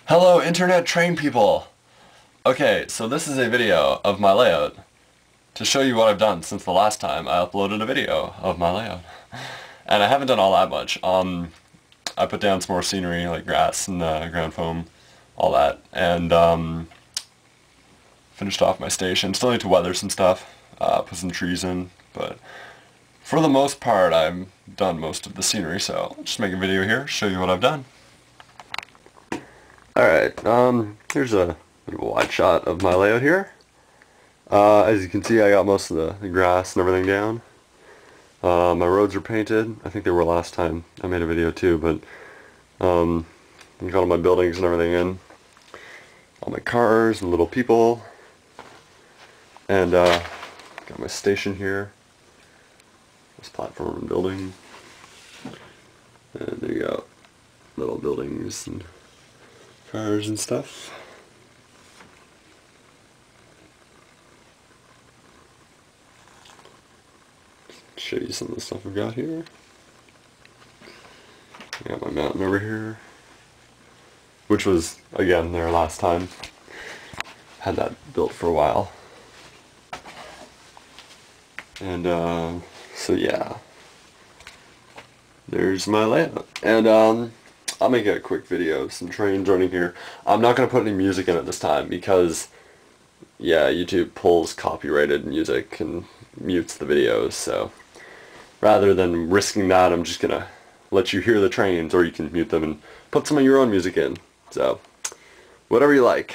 Hello internet train people! Okay, so this is a video of my layout to show you what I've done since the last time I uploaded a video of my layout. And I haven't done all that much. I put down some more scenery like grass and ground foam, all that, and finished off my station. Still need to weather some stuff, put some trees in, but for the most part I've done most of the scenery, so I'll just make a video here, show you what I've done. Alright, here's a bit of a wide shot of my layout here. As you can see, I got most of the grass and everything down. My roads are painted. I think they were last time I made a video too, but I got all my buildings and everything in. All my cars and little people. And got my station here. This platform and building. And there you go. Little buildings and cars and stuff. Show you some of the stuff I've got here. I got my mountain over here, which was again there last time. Had that built for a while. And so yeah, there's my layout. And I'll make a quick video of some trains running here. I'm not going to put any music in it this time because, yeah, YouTube pulls copyrighted music and mutes the videos, so rather than risking that, I'm just going to let you hear the trains, or you can mute them and put some of your own music in. So, whatever you like.